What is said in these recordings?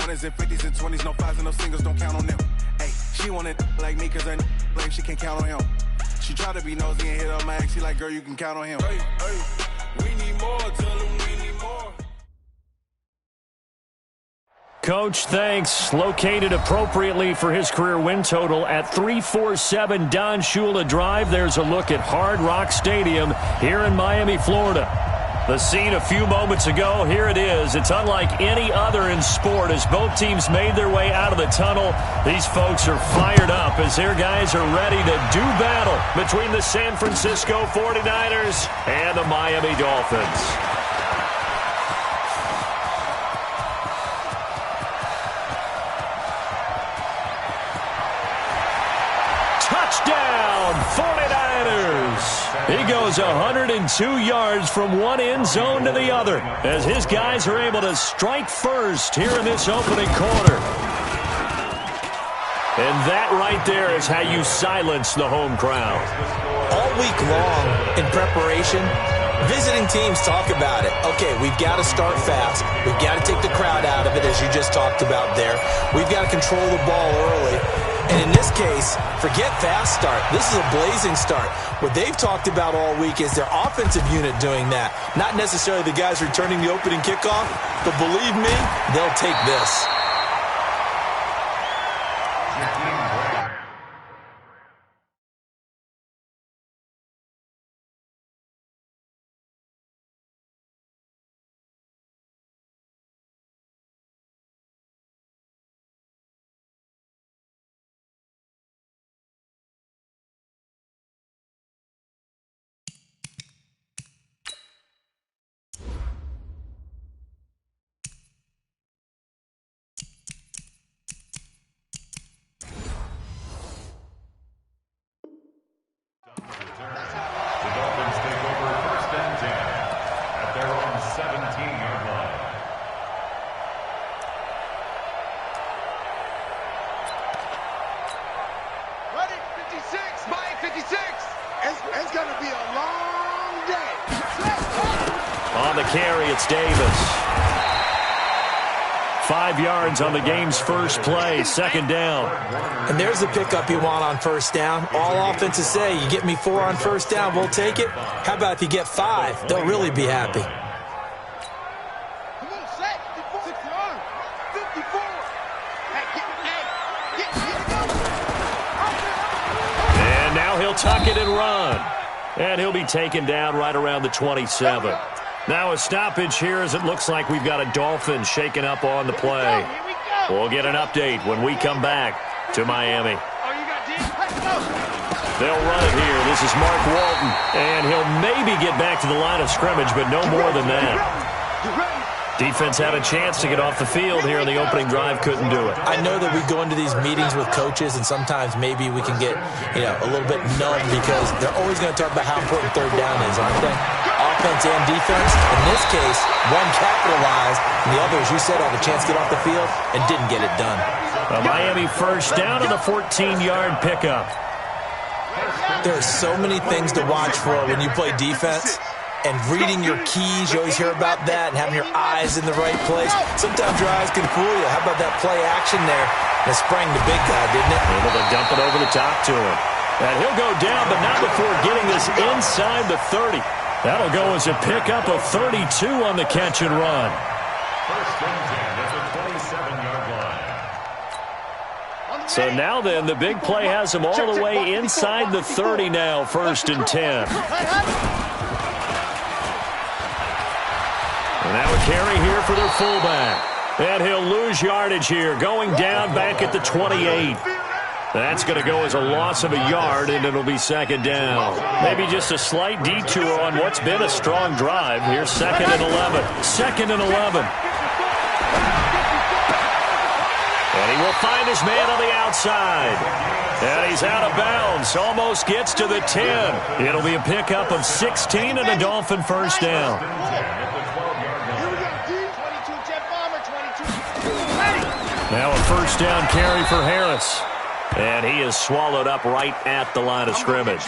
1s and 50s and 20s, no 5s and no singles, don't count on them. Hey, she wanted like me cause her blame, she can't count on him. She try to be nosy and hit on my ex, she like, girl, you can count on him. Hey, hey, we need more, tell him we need more. Coach, thanks. Located appropriately for his career win total at 347 Don Shula Drive. There's a look at Hard Rock Stadium here in Miami, Florida. The scene a few moments ago, here it is. It's unlike any other in sport as both teams made their way out of the tunnel. These folks are fired up as their guys are ready to do battle between the San Francisco 49ers and the Miami Dolphins. Touchdown, 49ers! He goes 102 yards from one end zone to the other as his guys are able to strike first here in this opening quarter. And that right there is how you silence the home crowd. All week long in preparation, visiting teams talk about it. Okay, we've got to start fast. We've got to take the crowd out of it, as you just talked about there. We've got to control the ball early. And in this case, forget fast start. This is a blazing start. What they've talked about all week is their offensive unit doing that. Not necessarily the guys returning the opening kickoff, but believe me, they'll take this. Carry, it's Davis. 5 yards on the game's first play, second down. And there's the pickup you want on first down. All offenses say, you get me 4 on first down, we'll take it. How about if you get 5? They'll really be happy. And now he'll tuck it and run. And he'll be taken down right around the 27. Now a stoppage here as it looks like we've got a Dolphin shaking up on the play. We'll get an update when we come back to Miami. They'll run it here. This is Mark Walton. And he'll maybe get back to the line of scrimmage, but no more than that. Defense had a chance to get off the field here in the opening drive, couldn't do it. I know that we go into these meetings with coaches, and sometimes maybe we can get, a little bit numb because they're always going to talk about how important third down is, aren't they? Offense and defense. In this case, one capitalized, and the other, as you said, had a chance to get off the field and didn't get it done. A Miami first down on the 14-yard pickup. There's so many things to watch for when you play defense. And reading your keys, you always hear about that, and having your eyes in the right place. Sometimes your eyes can fool you. How about that play action there? That sprang the big guy, didn't it? Able to dump it over the top to him. And he'll go down, but not before getting this inside the 30. That'll go as a pickup of 32 on the catch and run. First and 10 at the 27-yard line. So now then, the big play has him all the way inside the 30 now, first and 10. And now a carry here for their fullback. And he'll lose yardage here, going down back at the 28. That's going to go as a loss of a yard, and it'll be second down. Maybe just a slight detour on what's been a strong drive. Here's second and 11. Second and 11. And he will find his man on the outside. And he's out of bounds. Almost gets to the 10. It'll be a pickup of 16 and a Dolphin first down. Now a first down carry for Harris. And he is swallowed up right at the line of scrimmage.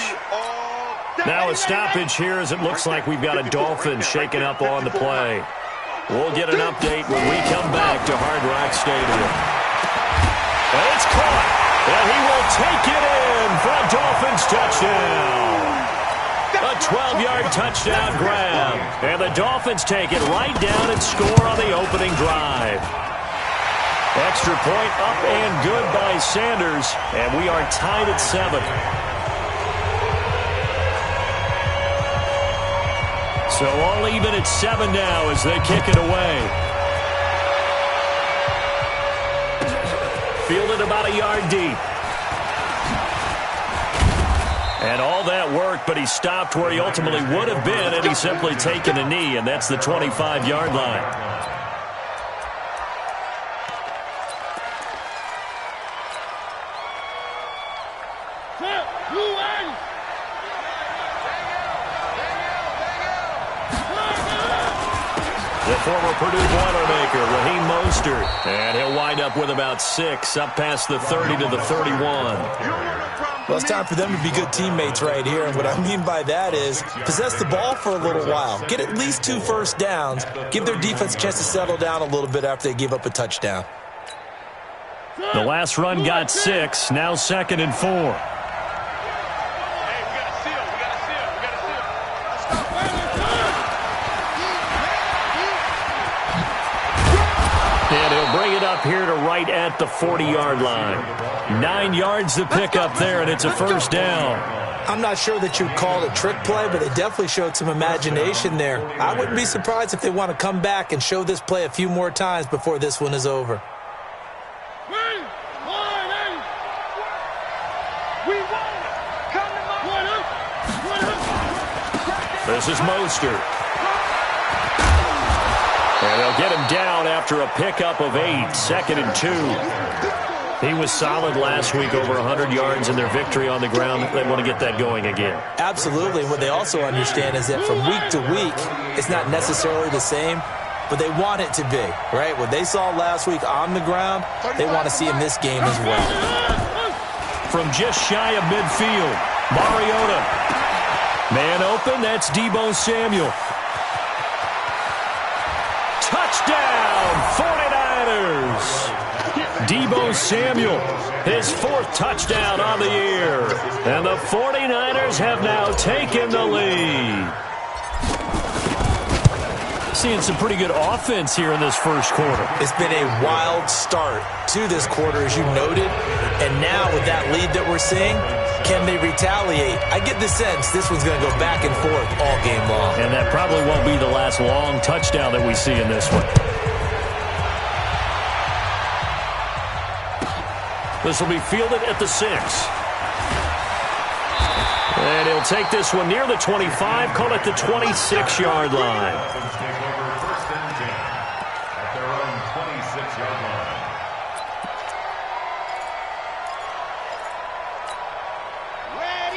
Now a stoppage here as it looks like we've got a Dolphin shaking up on the play. We'll get an update when we come back to Hard Rock Stadium. It's caught, and he will take it in for a Dolphins touchdown. A 12-yard touchdown grab. And the Dolphins take it right down and score on the opening drive. Extra point up and good by Sanders, and we are tied at 7. So all even at 7 now as they kick it away. Fielded about a yard deep. And all that work, but he stopped where he ultimately would have been had he simply taken a knee, and that's the 25-yard line. The former Purdue Boilermaker, Raheem Mostert, and he'll wind up with about 6, up past the 30 to the 31. Well, it's time for them to be good teammates right here. And what I mean by that is possess the ball for a little while. Get at least 2 first downs. Give their defense a chance to settle down a little bit after they give up a touchdown. The last run got 6, now 2nd and 4. And he'll bring it up here to right at the 40-yard line. 9 yards to pick up there, and it's a first down. I'm not sure that you'd call it a trick play, but they definitely showed some imagination there. I wouldn't be surprised if they want to come back and show this play a few more times before this one is over. This is Mostert. And they'll get him down after a pickup of 8, 2nd and 2. He was solid last week, over 100 yards in their victory on the ground. They want to get that going again. Absolutely. What they also understand is that from week to week, it's not necessarily the same, but they want it to be, right? What they saw last week on the ground, they want to see in this game as well. From just shy of midfield, Mariota. Man open, that's Deebo Samuel. Touchdown, 49ers! Deebo Samuel, his 4th touchdown on the year. And the 49ers have now taken the lead. Seeing some pretty good offense here in this first quarter. It's been a wild start to this quarter, as you noted. And now with that lead that we're seeing, can they retaliate? I get the sense this one's going to go back and forth all game long. And that probably won't be the last long touchdown that we see in this one. This will be fielded at the 6. And he'll take this one near the 25, call it the 26-yard line.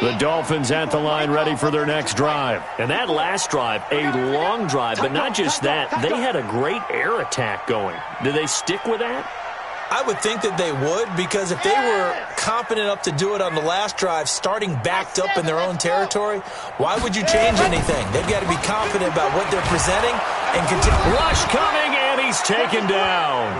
The Dolphins at the line ready for their next drive. And that last drive, a long drive, but not just that. They had a great air attack going. Do they stick with that? I would think that they would, because if they were confident enough to do it on the last drive, starting backed up in their own territory, why would you change anything? They've got to be confident about what they're presenting and continue. Rush coming, and he's taken down.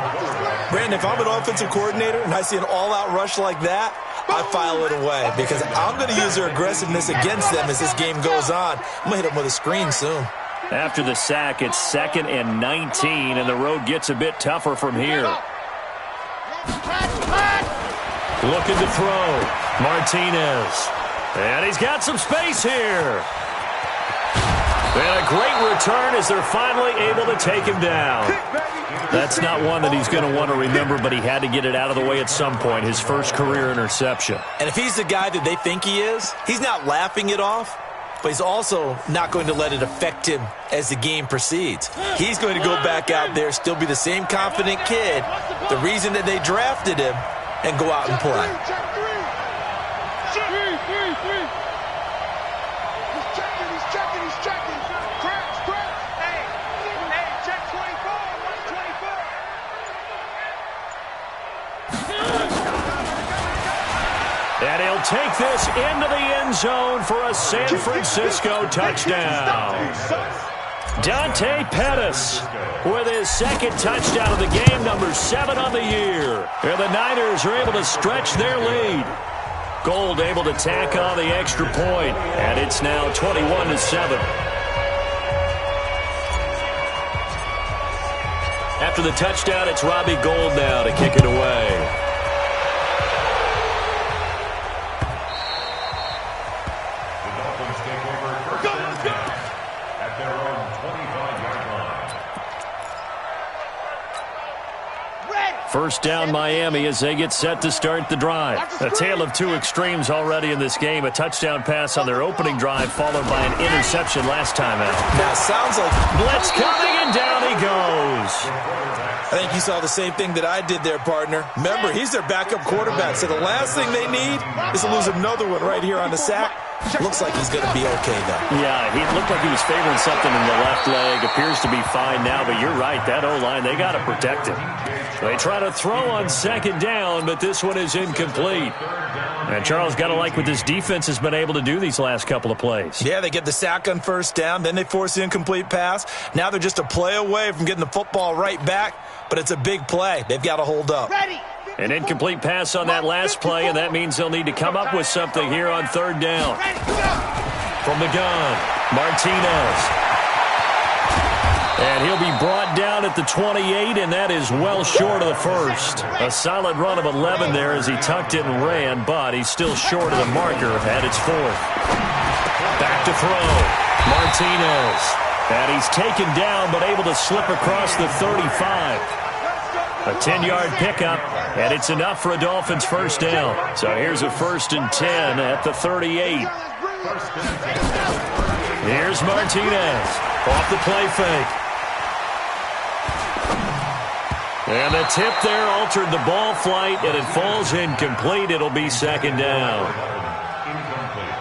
Brandon, if I'm an offensive coordinator and I see an all-out rush like that, I file it away, because I'm going to use their aggressiveness against them as this game goes on. I'm going to hit them with a screen soon. After the sack, it's 2nd and 19, and the road gets a bit tougher from here. Looking to throw. Martinez. And he's got some space here. And a great return as they're finally able to take him down. That's not one that he's going to want to remember, but he had to get it out of the way at some point, his first career interception. And if he's the guy that they think he is, he's not laughing it off, but he's also not going to let it affect him as the game proceeds. He's going to go back out there, still be the same confident kid, the reason that they drafted him, and go out and play. And he'll take this into the end zone for a San Francisco touchdown. Dante Pettis with his second touchdown of the game, number 7 on the year. And the Niners are able to stretch their lead. Gold able to tack on the extra point, and it's now 21-7. After the touchdown, it's Robbie Gould now to kick it away. First down Miami as they get set to start the drive. A tale of two extremes already in this game. A touchdown pass on their opening drive followed by an interception last time out. Now, sounds like blitz coming, and down he goes. I think you saw the same thing that I did there, partner. Remember, he's their backup quarterback, so the last thing they need is to lose another one right here on the sack. Looks like he's going to be okay, though. Yeah, he looked like he was favoring something in the left leg. Appears to be fine now, but you're right. That O-line, they got to protect him. They try to throw on second down, but this one is incomplete. And Charles, got to like what this defense has been able to do these last couple of plays. Yeah, they get the sack on first down, then they force the incomplete pass. Now they're just a play away from getting the football right back, but it's a big play. They've got to hold up. An incomplete pass on that last play, and that means they'll need to come up with something here on third down. From the gun, Martinez. And he'll be brought down at the 28, and that is well short of the first. A solid run of 11 there as he tucked it and ran, but he's still short of the marker at its 4th. Back to throw, Martinez. And he's taken down, but able to slip across the 35. A 10-yard pickup, and it's enough for a Dolphins first down. So here's a 1st and 10 at the 38. Here's Martinez off the play fake. And the tip there altered the ball flight, and it falls incomplete. It'll be second down.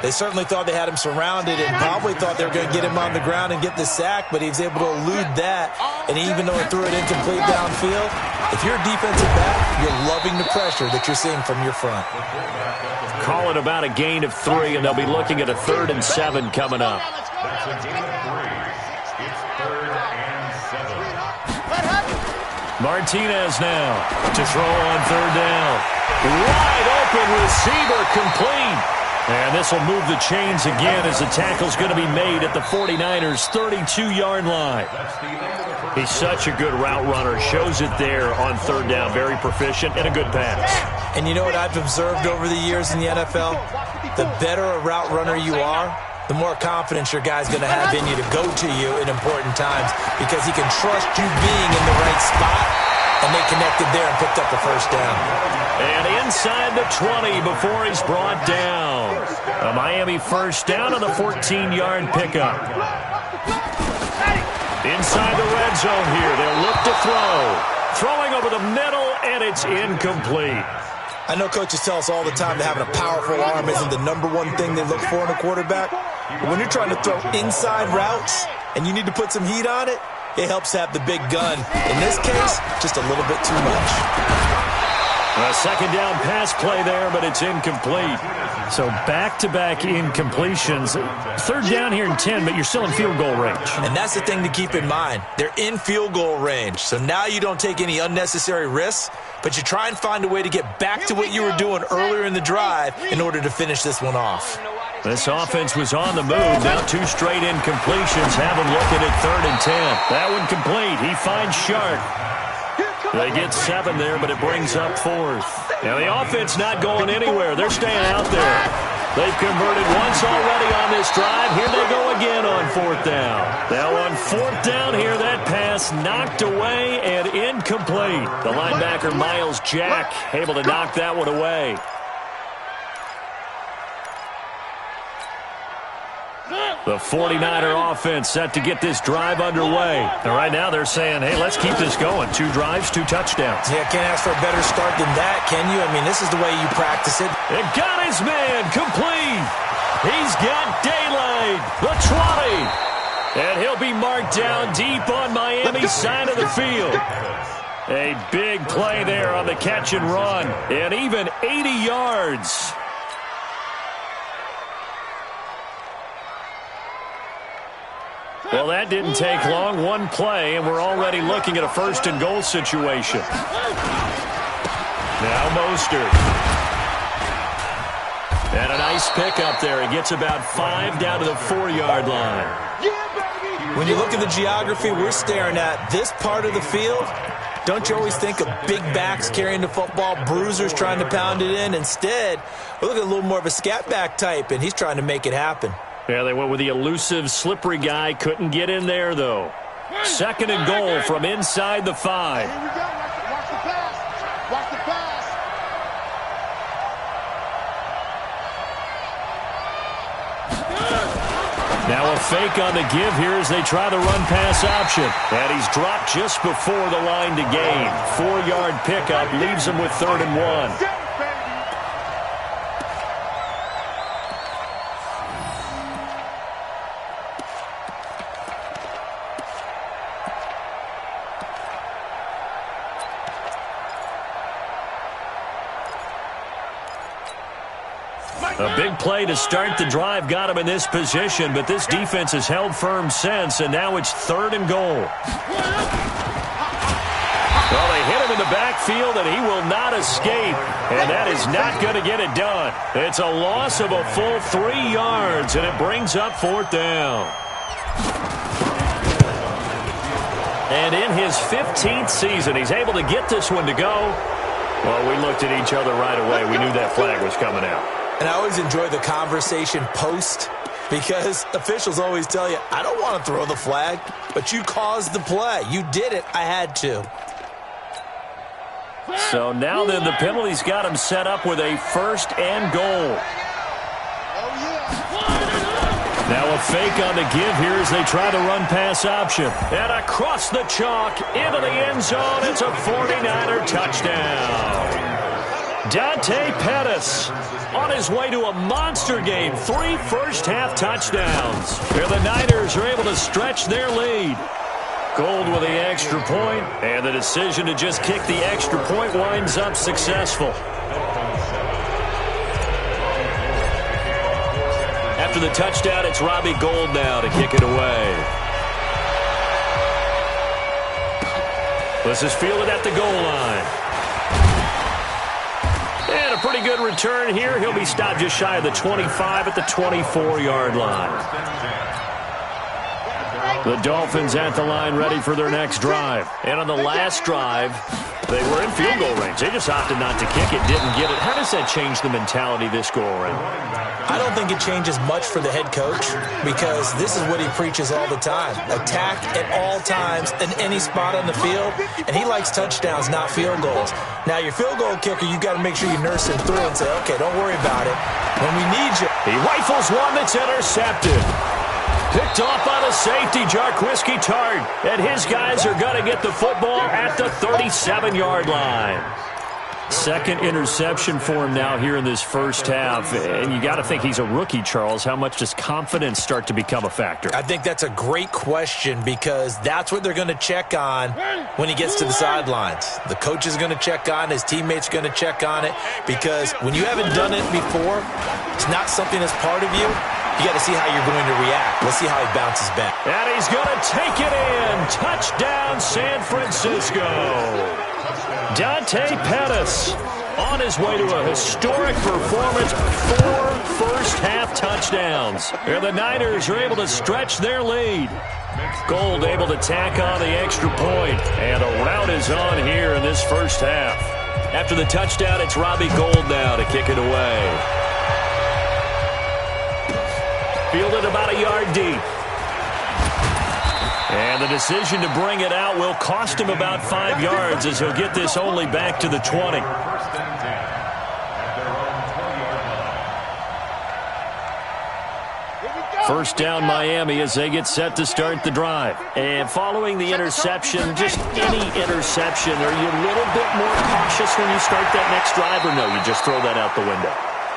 They certainly thought they had him surrounded and probably thought they were going to get him on the ground and get the sack, but he was able to elude that. And even though he threw it incomplete downfield, if you're a defensive back, you're loving the pressure that you're seeing from your front. Call it about a gain of 3, and they'll be looking at a 3rd and 7 coming up. That's a gain of 3. It's 3rd and 7. Martinez now to throw on third down. Wide open receiver, complete. And this will move the chains again as the tackle's going to be made at the 49ers' 32-yard line. He's such a good route runner. Shows it there on third down. Very proficient and a good pass. And you know what I've observed over the years in the NFL? The better a route runner you are, the more confidence your guy's going to have in you to go to you in important times because he can trust you being in the right spot, and they connected there and picked up the first down. And inside the 20 before he's brought down. A Miami first down on the 14-yard pickup. Inside the red zone here, they'll look to throw. Throwing over the middle, and it's incomplete. I know coaches tell us all the time that having a powerful arm isn't the #1 thing they look for in a quarterback. But when you're trying to throw inside routes and you need to put some heat on it, it helps have the big gun. In this case, just a little bit too much. A second down pass play there, but it's incomplete. So back-to-back incompletions. Third down here in 10, but you're still in field goal range. And that's the thing to keep in mind. They're in field goal range. So now you don't take any unnecessary risks, but you try and find a way to get back to what you were doing earlier in the drive in order to finish this one off. This offense was on the move. Now 2 straight incompletions have them looking at 3rd and 10. That one complete. He finds Shark. They get 7 there, but it brings up 4th. Now the offense not going anywhere. They're staying out there. They've converted once already on this drive. Here they go again on 4th down. Now on 4th down here, that pass knocked away and incomplete. The linebacker, Miles Jack, able to knock that one away. The 49er offense set to get this drive underway. And right now they're saying, hey, let's keep this going. 2 drives, 2 touchdowns. Yeah, can't ask for a better start than that, can you? I mean, this is the way you practice it. It got his man complete. He's got daylight. The 20. And he'll be marked down deep on Miami's side of the field. A big play there on the catch and run. And even 80 yards. Well, that didn't take long. One play, and we're already looking at a first-and-goal situation. Now Mostert. And a nice pickup there. He gets about 5 down to the 4-yard line. When you look at the geography we're staring at, this part of the field, don't you always think of big backs carrying the football, bruisers trying to pound it in? Instead, we're looking at a little more of a scat back type, and he's trying to make it happen. Yeah, they went with the elusive, slippery guy. Couldn't get in there, though. 2nd and goal from inside the 5. Here we go. Watch the pass. Watch the pass. Now a fake on the give here as they try the run-pass option. And he's dropped just before the line to gain. 4-yard pickup leaves him with 3rd and 1. A big play to start the drive got him in this position, but this defense has held firm since, and now it's 3rd and goal. Well, they hit him in the backfield, and he will not escape, and that is not going to get it done. It's a loss of a full 3 yards, and it brings up 4th down. And in his 15th season, he's able to get this one to go. Well, we looked at each other right away. We knew that flag was coming out. And I always enjoy the conversation post because officials always tell you, I don't want to throw the flag, but you caused the play. You did it. I had to. So now then the penalty's got him set up with a 1st and goal. Now a fake on the give here as they try the run-pass option. And across the chalk into the end zone. It's a 49er touchdown. Dante Pettis on his way to a monster game. 3 first-half touchdowns. Here the Niners are able to stretch their lead. Gold with the extra point, and the decision to just kick the extra point winds up successful. After the touchdown, it's Robbie Gould now to kick it away. This is fielded at the goal line. And a pretty good return here. He'll be stopped just shy of the 25 at the 24-yard line. The Dolphins at the line ready for their next drive. And on the last drive, they were in field goal range. They just opted not to kick it, didn't get it. How does that change the mentality this go-around? I don't think it changes much for the head coach because this is what he preaches all the time. Attack at all times in any spot on the field, and he likes touchdowns, not field goals. Now, your field goal kicker, you've got to make sure you nurse him through and say, okay, don't worry about it. When we need you. He rifles one that's intercepted. Picked off by the safety, Jarquiski Tart. And his guys are going to get the football at the 37-yard line. 2nd interception for him now here in this first half. And you got to think he's a rookie, Charles. How much does confidence start to become a factor? I think that's a great question because that's what they're going to check on when he gets to the sidelines. The coach is going to check on it. His teammates are going to check on it because when you haven't done it before, it's not something that's part of you. You got to see how you're going to react. Let's see how he bounces back. And he's going to take it in. Touchdown, San Francisco. Dante Pettis on his way to a historic performance. 4 first-half touchdowns. And the Niners are able to stretch their lead. Gould able to tack on the extra point. And the route is on here in this first half. After the touchdown, it's Robbie Gould now to kick it away. Fielded about a yard deep. And the decision to bring it out will cost him about 5 yards as he'll get this only back to the 20. First down Miami as they get set to start the drive. And following the interception, just any interception, are you a little bit more cautious when you start that next drive, or no, you just throw that out the window?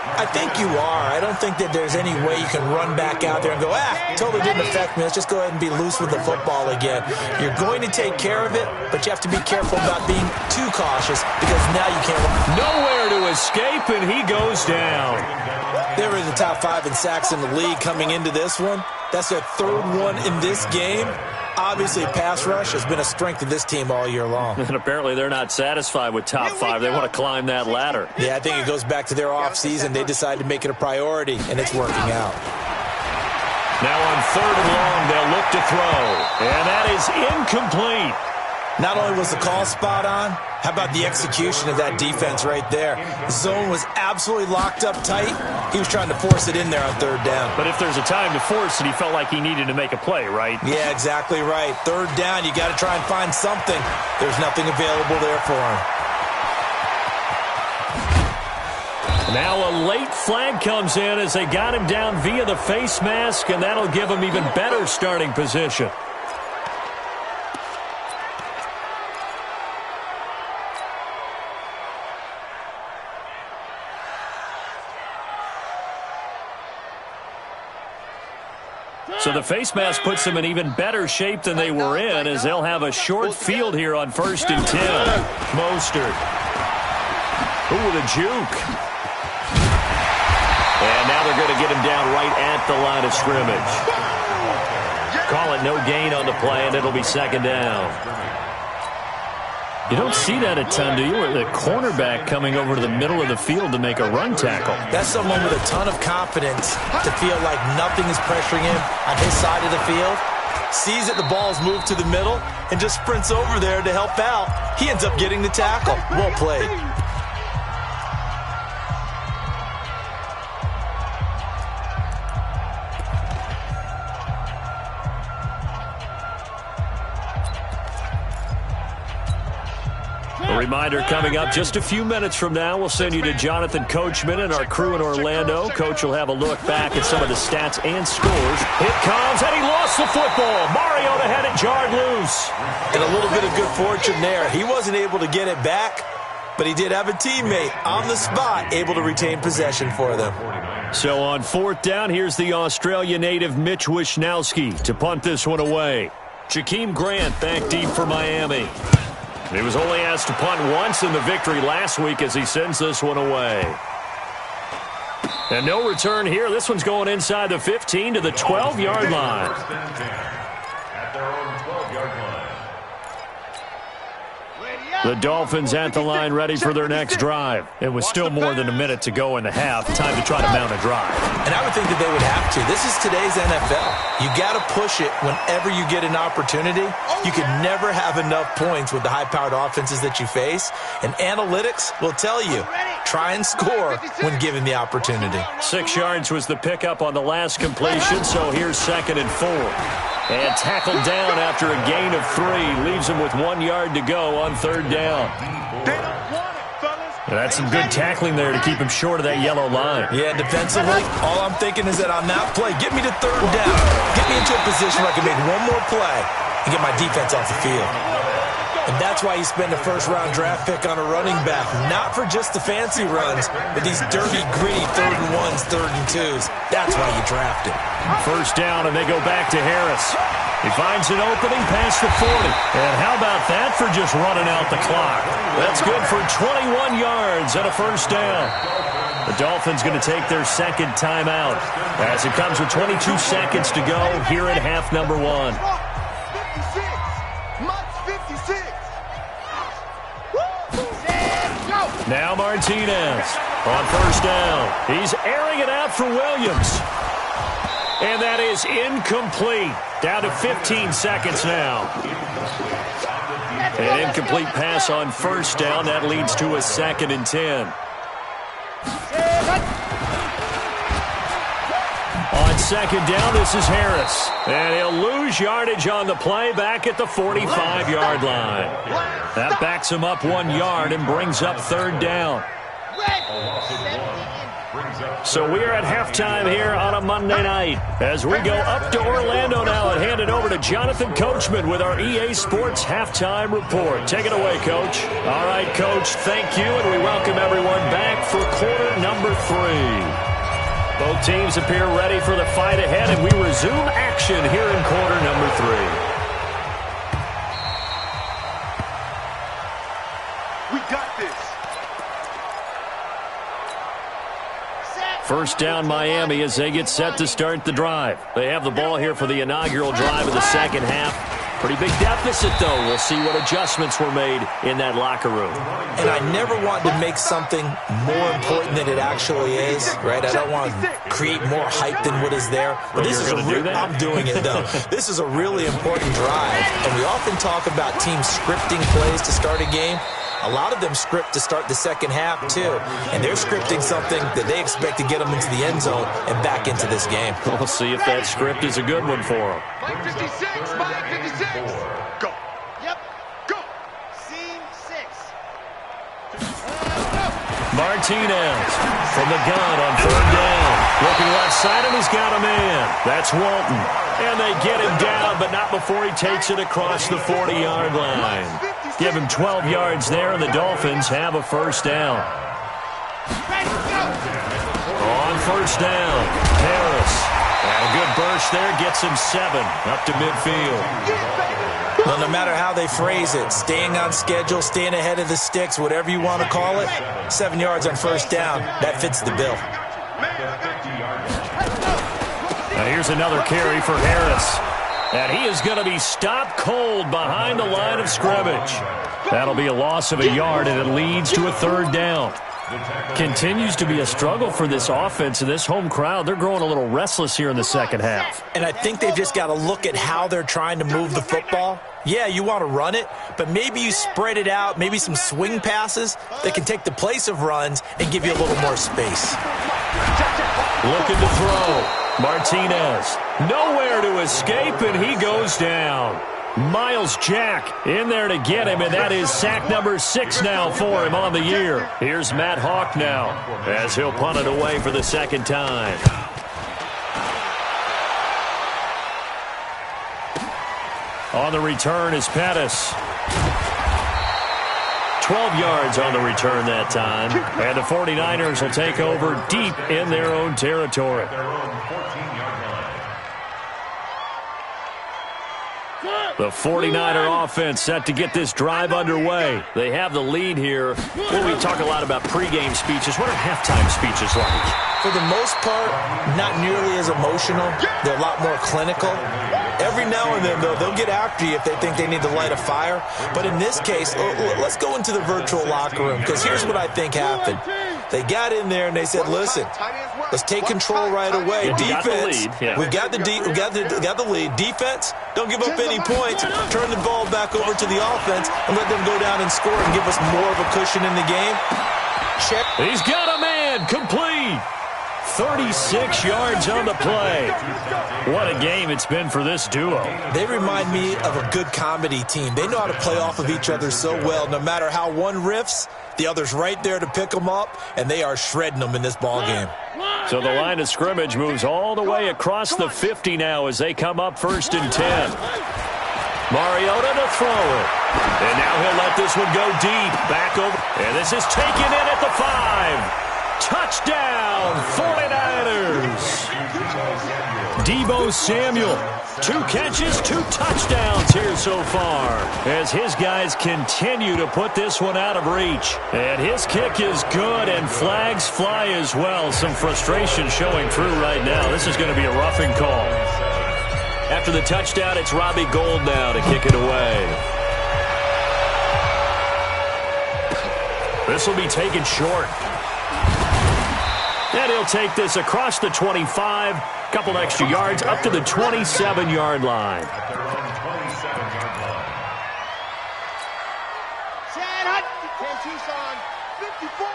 I think you are. I don't think that there's any way you can run back out there and go, totally didn't affect me. Let's just go ahead and be loose with the football again. You're going to take care of it, but you have to be careful about being too cautious because now you can't. Nowhere to escape, and he goes down. They were in the top 5 in sacks in the league coming into this one. That's their third one in this game. Obviously, pass rush has been a strength of this team all year long. And apparently they're not satisfied with top 5. They want to climb that ladder. Yeah, I think it goes back to their offseason. They decided to make it a priority, and it's working out. Now on 3rd and long, they'll look to throw. And that is incomplete. Not only was the call spot on, how about the execution of that defense right there? The zone was absolutely locked up tight. He was trying to force it in there on 3rd down. But if there's a time to force it, he felt like he needed to make a play, right? Yeah, exactly right. 3rd down, you got to try and find something. There's nothing available there for him. Now a late flag comes in as they got him down via the face mask, and that'll give him even better starting position. So the face mask puts them in even better shape than they were in, as they'll have a short field here on 1st and 10. Mostert. Ooh, with a juke. And now they're going to get him down right at the line of scrimmage. Call it no gain on the play, and it'll be 2nd down. You don't see that a ton, do you? The cornerback coming over to the middle of the field to make a run tackle. That's someone with a ton of confidence to feel like nothing is pressuring him on his side of the field. Sees that the ball's moved to the middle and just sprints over there to help out. He ends up getting the tackle. Well played. A reminder coming up just a few minutes from now, we'll send you to Jonathan Coachman and our crew in Orlando. Coach will have a look back at some of the stats and scores. It comes, and he lost the football. Mariota had it jarred loose. And a little bit of good fortune there. He wasn't able to get it back, but he did have a teammate on the spot able to retain possession for them. So on 4th down, here's the Australia native Mitch Wishnowsky to punt this one away. Jakeem Grant back deep for Miami. He was only asked to punt once in the victory last week as he sends this one away. And no return here. This one's going inside the 15 to the 12-yard line. At their own 12-yard line. The Dolphins at the line ready for their next drive. It was still more than a minute to go in the half. Time to try to mount a drive. And I would think that they would have to. This is today's NFL. You got to push it whenever you get an opportunity. You can never have enough points with the high-powered offenses that you face. And analytics will tell you, try and score when given the opportunity. 6 yards was the pickup on the last completion, so here's 2nd and 4. And tackled down after a gain of 3. Leaves him with 1 yard to go on 3rd down. And that's some good tackling there to keep him short of that yellow line. Yeah, defensively, all I'm thinking is that on that play, get me to 3rd down. Get me into a position where I can make one more play and get my defense off the field. And that's why you spend a first-round draft pick on a running back, not for just the fancy runs, but these dirty, gritty 3rd and 1s, 3rd and 2s. That's why you draft it. 1st down, and they go back to Harris. He finds an opening past the 40. And how about that for just running out the clock? That's good for 21 yards and a 1st down. The Dolphins going to take their 2nd timeout as it comes with 22 seconds to go here at half number 1. Now Martinez on 1st down. He's airing it out for Williams. And that is incomplete. Down to 15 seconds now. An incomplete pass on 1st down. That leads to a 2nd and 10. On 2nd down, this is Harris. And he'll lose yardage on the play back at the 45-yard line. That backs him up 1 yard and brings up 3rd down. So we are at halftime here on a Monday night as we go up to Orlando now and hand it over to Jonathan Coachman with our EA Sports Halftime Report. Take it away, Coach. All right, Coach, thank you, and we welcome everyone back for quarter number 3. Both teams appear ready for the fight ahead, and we resume action here in quarter number 3. We got this. Set. First down Miami as they get set to start the drive. They have the ball here for the inaugural drive of the second half. Pretty big deficit, though. We'll see what adjustments were made in that locker room. And I never want to make something more important than it actually is, right? I don't want to create more hype than what is there. But this is I'm doing it, though. This is a really important drive. And we often talk about teams scripting plays to start a game. A lot of them script to start the second half, too. And they're scripting something that they expect to get them into the end zone and back into this game. We'll see if that script is a good one for them. Mike 56, Mike 56. Go. Yep. Go. Scene 6. Martinez from the gun on third down. Looking left side, and he's got a man. That's Walton. And they get him down, but not before he takes it across the 40-yard line. Give him 12 yards there, and the Dolphins have a first down. On first down, Harris. And a good burst there gets him 7 up to midfield. Well, no matter how they phrase it, staying on schedule, staying ahead of the sticks, whatever you want to call it, 7 yards on first down, that fits the bill. Now here's another carry for Harris. And he is going to be stopped cold behind the line of scrimmage. That'll be a loss of a yard, and it leads to a third down. Continues to be a struggle for this offense and this home crowd. They're growing a little restless here in the second half. And I think they've just got to look at how they're trying to move the football. Yeah, you want to run it, but maybe you spread it out, maybe some swing passes that can take the place of runs and give you a little more space. Looking to throw. Martinez, nowhere to escape, and he goes down. Miles Jack in there to get him, and that is sack number 6 now for him on the year. Here's Matt Hawk now as he'll punt it away for the second time. On the return is Pettis. 12 yards on the return that time. And the 49ers will take over deep in their own territory. The 49er offense set to get this drive underway. They have the lead here. Well, we talk a lot about pregame speeches. What are halftime speeches like? For the most part, not nearly as emotional. They're a lot more clinical. Every now and then, though, they'll get after you if they think they need to light a fire. But in this case, let's go into the virtual locker room, because here's what I think happened. They got in there and they said, listen, let's take control right away. Defense, we've got the lead. Defense, don't give up any points. Turn the ball back over to the offense and let them go down and score and give us more of a cushion in the game. Check. He's got a man. Complete. 36 yards on the play. What a game it's been for this duo. They remind me of a good comedy team. They know how to play off of each other so well. No matter how one riffs, the other's right there to pick them up, and they are shredding them in this ball game. So the line of scrimmage moves all the way across the 50 now as they come up 1st and 10. Mariota to throw it. And now he'll let this one go deep. Back over. And this is taken in at the 5. Touchdown, 49ers. Deebo Samuel, 2 catches, 2 touchdowns here so far as his guys continue to put this one out of reach. And his kick is good, and flags fly as well. Some frustration showing through right now. This is going to be a roughing call. After the touchdown, it's Robbie Gould now to kick it away. This will be taken short. And he'll take this across the 25, couple extra yards, up to the 27-yard line. Tucson, 54.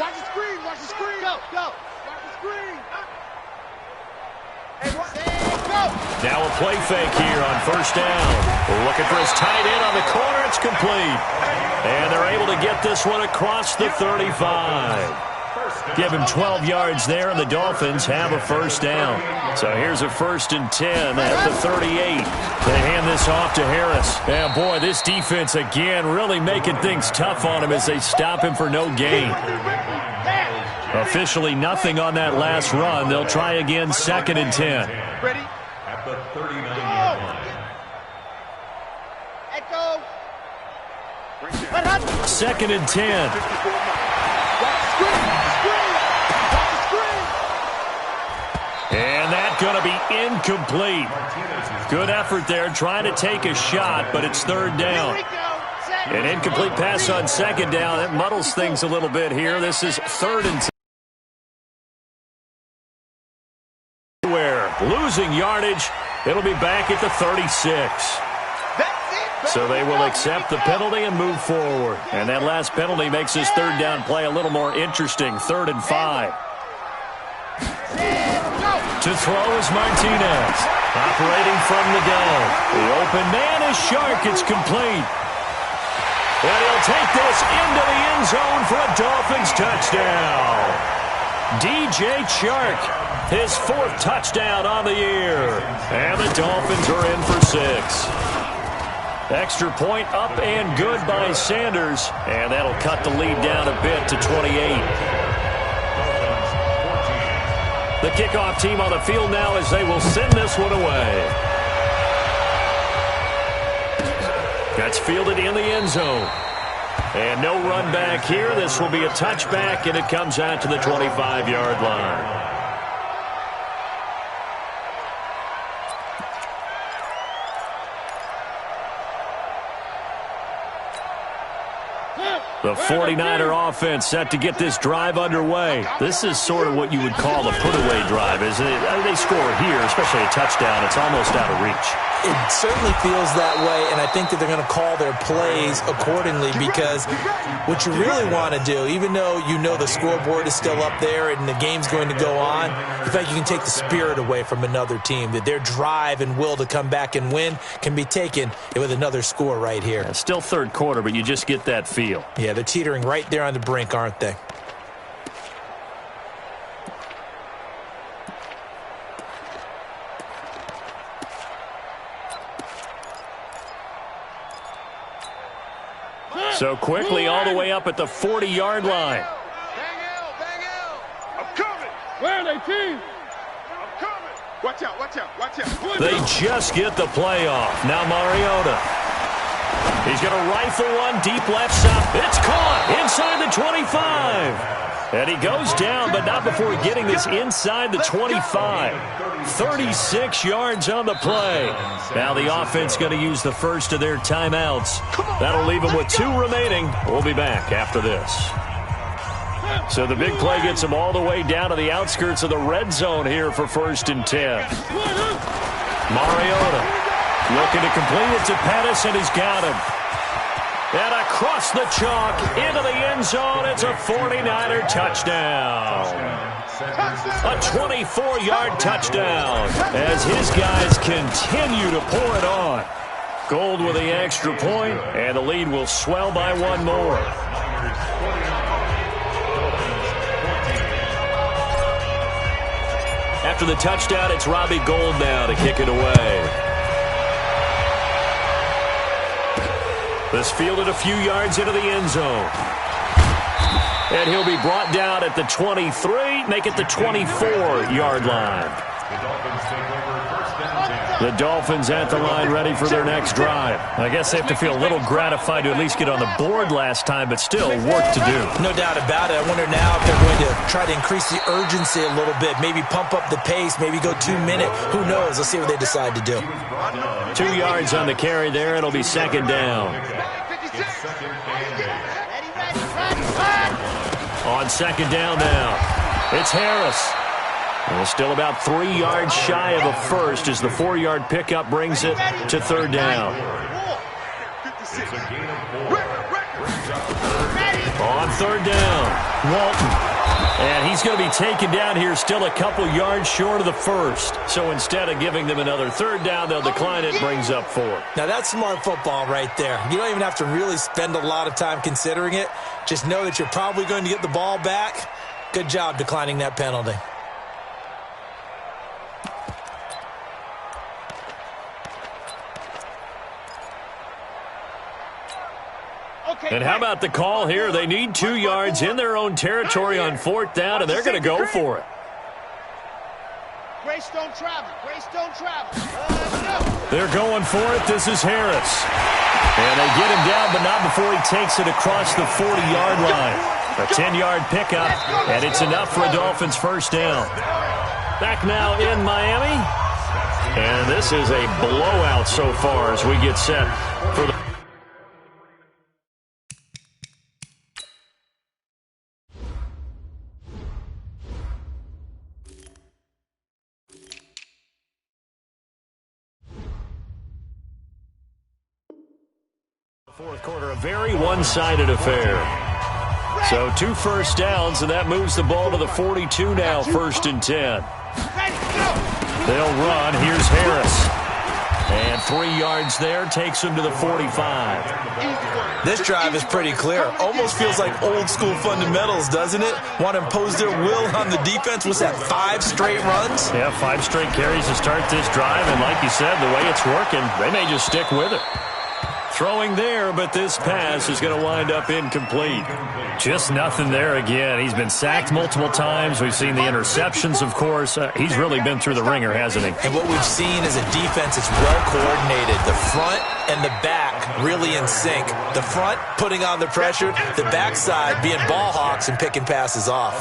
Watch the screen, watch the screen. Go. Watch the screen. Go. Now a play fake here on 1st down. Looking for his tight end on the corner. It's complete. And they're able to get this one across the 35. Give him 12 yards there, and the Dolphins have a 1st down. So here's a 1st and 10 at the 38. They hand this off to Harris. And boy, this defense again really making things tough on him as they stop him for no gain. Officially nothing on that last run. They'll try again 2nd and 10. Ready? At the 39-yard line. Echo. 2nd and 10. going to be incomplete. Good effort there, trying to take a shot, but it's third down. An incomplete pass on second down. That muddles things a little bit here. This is 3rd and 10. Losing yardage. It'll be back at the 36. So they will accept the penalty and move forward. And that last penalty makes this third down play a little more interesting. 3rd and 5. To throw is Martinez. Operating from the gun. The open man is Shark. It's complete. And he'll take this into the end zone for a Dolphins touchdown. DJ Chark, his 4th touchdown on the year. And the Dolphins are in for 6. Extra point up and good by Sanders. And that'll cut the lead down a bit to 28. The kickoff team on the field now as they will send this one away. That's fielded in the end zone. And no run back here. This will be a touchback, and it comes out to the 25-yard line. The 49er offense set to get this drive underway. This is sort of what you would call a put-away drive, isn't it? I mean, they score here, especially a touchdown. It's almost out of reach. It certainly feels that way, and I think that they're going to call their plays accordingly because what you really want to do, even though you know the scoreboard is still up there and the game's going to go on, in fact, you can take the spirit away from another team, that their drive and will to come back and win can be taken with another score right here. It's still third quarter, but you just get that feel. Yeah, they're teetering right there on the brink, aren't they? So quickly all the way up at the 40-yard line. I'm coming. Where are they, team? I'm coming. Watch out, watch out, watch out. They just get the play off. Now Mariota. He's going to rifle one deep left side. It's caught inside the 25. And he goes down, but not before getting this inside the 25. 36 yards on the play. Now the offense going to use the first of their timeouts. That'll leave them with 2 remaining. We'll be back after this. So the big play gets them all the way down to the outskirts of the red zone here for 1st and 10. Mariota looking to complete it to Pettis, and he's got him. And across the chalk into the end zone, it's a 49er touchdown. A 24-yard touchdown as his guys continue to pour it on. Gold with the extra point, and the lead will swell by 1 more. After the touchdown, it's Robbie Gould now to kick it away. This fielded a few yards into the end zone. And he'll be brought down at the 23, make it the 24-yard line. The Dolphins at the line ready for their next drive. I guess they have to feel a little gratified to at least get on the board last time, but still work to do. No doubt about it. I wonder now if they're going to try to increase the urgency a little bit, maybe pump up the pace, maybe go 2-minute. Who knows? Let's see what they decide to do. 2 yards on the carry there. It'll be second down. On second down now, it's Harris. Well, still about 3 yards shy of a first as the 4-yard pickup brings it to third down. On third down, Walton. And he's going to be taken down here still a couple yards short of the first. So instead of giving them another third down, they'll decline it, brings up 4. Now that's smart football right there. You don't even have to really spend a lot of time considering it. Just know that you're probably going to get the ball back. Good job declining that penalty. And how about the call here? They need 2 yards in their own territory on 4th down, and they're going to go for it. Grace don't travel. Grace don't travel. They're going for it. This is Harris. And they get him down, but not before he takes it across the 40-yard line. A 10-yard pickup, and it's enough for a Dolphins first down. Back now in Miami. And this is a blowout so far as we get set for the fourth quarter. A very one-sided affair. So 2 first downs, and that moves the ball to the 42 now, 1st and 10. They'll run. Here's Harris. And 3 yards there, takes him to the 45. This drive is pretty clear. Almost feels like old school fundamentals, doesn't it? Want to impose their will on the defense. Was that 5 straight runs? Yeah, 5 straight carries to start this drive. And like you said, the way it's working, they may just stick with it. Throwing there, but this pass is going to wind up incomplete. Just nothing there again. He's been sacked multiple times. We've seen the interceptions, of course. He's really been through the ringer, hasn't he? And what we've seen is a defense that's well coordinated. The front and the back really in sync. The front putting on the pressure, the backside being ball hawks and picking passes off.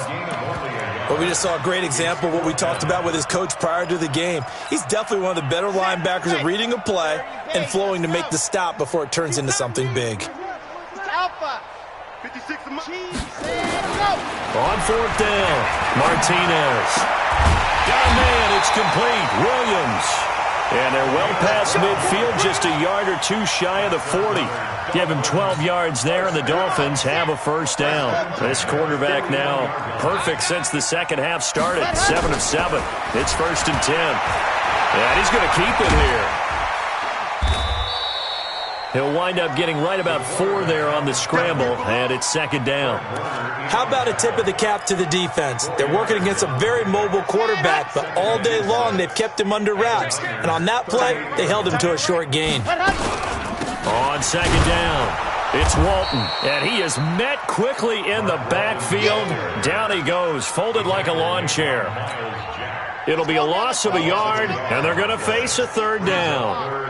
Well, we just saw a great example of what we talked about with his coach prior to the game. He's definitely one of the better linebackers at reading a play and flowing to make the stop before it turns into something big. Alpha. 56 On 4th down, Martinez. Got a man, it's complete. Williams. And they're well past midfield, just a yard or 2 shy of the 40. Give him 12 yards there, and the Dolphins have a first down. This quarterback now perfect since the second half started. 7 of 7. It's 1st and 10. And he's going to keep it here. He'll wind up getting right about 4 there on the scramble, and it's 2nd down. How about a tip of the cap to the defense? They're working against a very mobile quarterback, but all day long they've kept him under wraps. And on that play, they held him to a short gain. On 2nd down, it's Walton, and he is met quickly in the backfield. Down he goes, folded like a lawn chair. It'll be a loss of a yard, and they're going to face a 3rd down.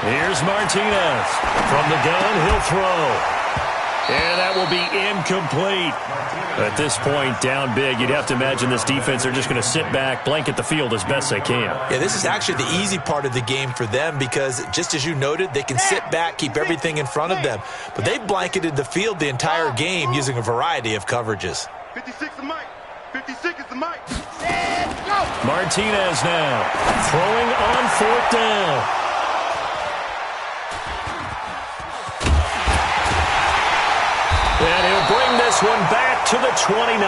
Here's Martinez. From the gun, he'll throw. And that will be incomplete. At this point, down big, you'd have to imagine this defense, they're just going to sit back, blanket the field as best they can. Yeah, this is actually the easy part of the game for them because, just as you noted, they can sit back, keep everything in front of them. But they've blanketed the field the entire game using a variety of coverages. 56 is Mike. 56 is the Mike. Martinez now throwing on 4th down. And he'll bring this one back to the 29.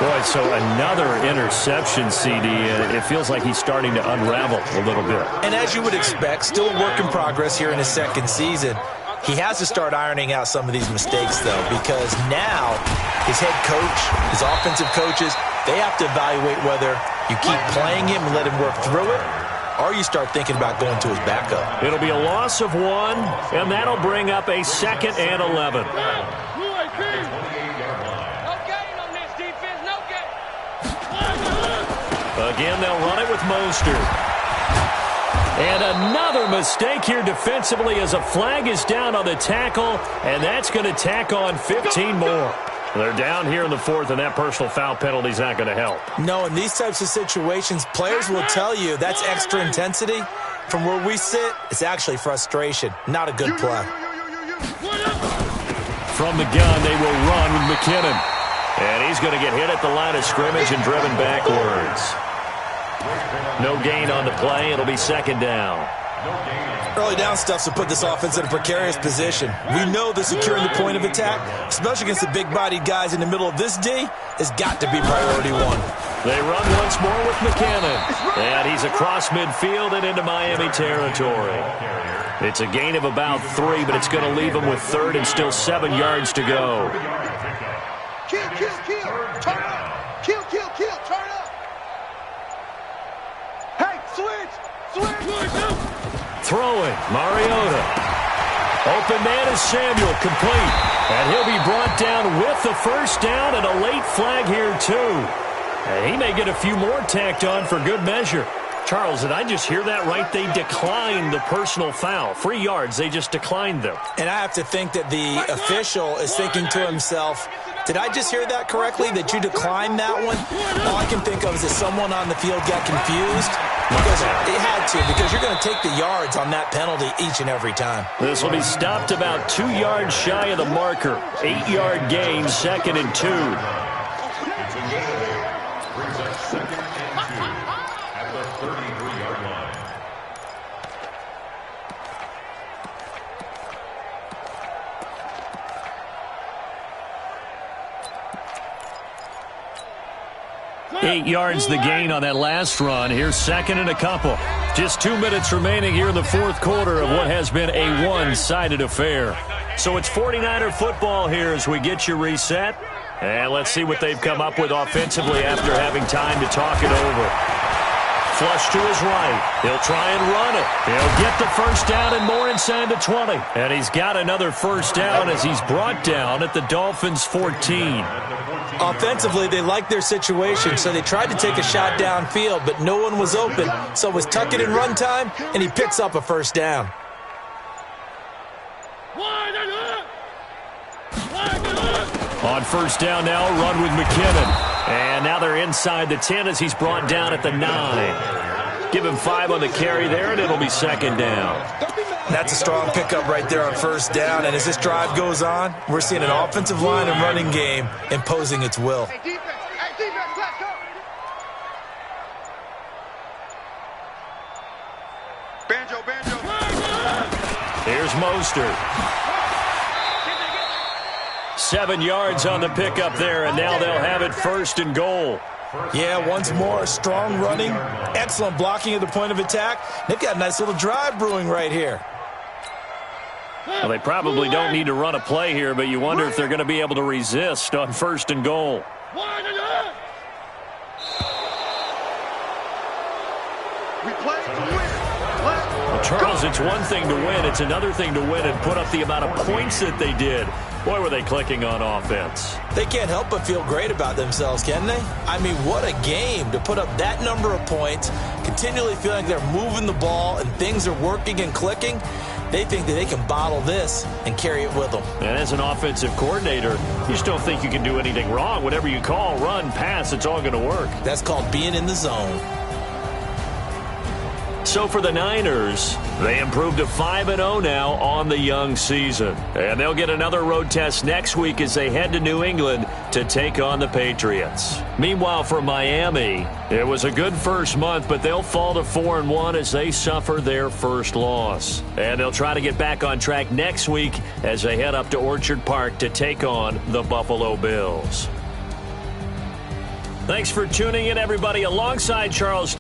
Boy, so another interception, CD. It feels like he's starting to unravel a little bit. And as you would expect, still a work in progress here in his 2nd season. He has to start ironing out some of these mistakes, though, because now his head coach, his offensive coaches, they have to evaluate whether you keep playing him and let him work through it, or you start thinking about going to his backup. It'll be a loss of 1, and that'll bring up a 2nd and 11. Again, they'll run it with Mostert. And another mistake here defensively as a flag is down on the tackle, and that's going to tack on 15 more. They're down here in the 4th, and that personal foul penalty is not going to help. No, in these types of situations, players will tell you that's extra intensity. From where we sit, it's actually frustration. Not a good play. From the gun, they will run with McKinnon. And he's going to get hit at the line of scrimmage and driven backwards. No gain on the play. It'll be 2nd down. Early down stuff to put this offense in a precarious position. We know that securing the point of attack, especially against the big-bodied guys in the middle of this D, has got to be priority 1. They run once more with McKinnon. And he's across midfield and into Miami territory. It's a gain of about 3, but it's going to leave him with 3rd and still 7 yards to go. Kill, kill, kill. Turn up. Kill, kill, kill. Turn up. Hey, switch. Throwing, Mariota. Open man is Samuel, complete. And he'll be brought down with the first down and a late flag here, too. And he may get a few more tacked on for good measure. Charles, did I just hear that right? They declined the personal foul. 3 yards, they just declined them. And I have to think that the official is thinking to himself, Did I just hear that correctly, that you declined that one? All I can think of is that someone on the field got confused. Because it had to, because you're going to take the yards on that penalty each and every time. This will be stopped about 2 yards shy of the marker. 8-yard gain, 2nd and 2. It's a gain. Brings up 2nd and 2 at the 33-yard line. Eight yards the gain on that last run. Here's 2nd and a couple. Just 2 minutes remaining here in the 4th quarter of what has been a one-sided affair. So it's 49er football here as we get you reset. And let's see what they've come up with offensively after having time to talk it over. Flush to his right. He'll try and run it. He'll get the first down and more inside the 20. And he's got another first down as he's brought down at the Dolphins' 14. Offensively, they liked their situation, so they tried to take a shot downfield, but no one was open. So it was tuck it in run time, and he picks up a first down. On first down now, run with McKinnon. And now they're inside the 10 as he's brought down at the 9. Give him 5 on the carry there, and it'll be 2nd down. That's a strong pickup right there on first down. And as this drive goes on, we're seeing an offensive line and running game imposing its will. Hey, defense, let's go. Banjo. Here's Mostert. 7 yards on the pickup there, and now they'll have it 1st and goal. Yeah, once more, strong running, excellent blocking at the point of attack. They've got a nice little drive brewing right here. Well, they probably don't need to run a play here, but you wonder if they're going to be able to resist on 1st and goal. We play to win. Well, Charles, it's one thing to win. It's another thing to win and put up the amount of points that they did. Boy, were they clicking on offense. They can't help but feel great about themselves, can they? I mean, what a game to put up that number of points, continually feeling like they're moving the ball and things are working and clicking. They think that they can bottle this and carry it with them. And as an offensive coordinator, you just don't think you can do anything wrong. Whatever you call, run, pass, it's all going to work. That's called being in the zone. So for the Niners, they improved to 5-0 now on the young season. And they'll get another road test next week as they head to New England to take on the Patriots. Meanwhile, for Miami, it was a good first month, but they'll fall to 4-1 as they suffer their first loss. And they'll try to get back on track next week as they head up to Orchard Park to take on the Buffalo Bills. Thanks for tuning in, everybody, alongside Charles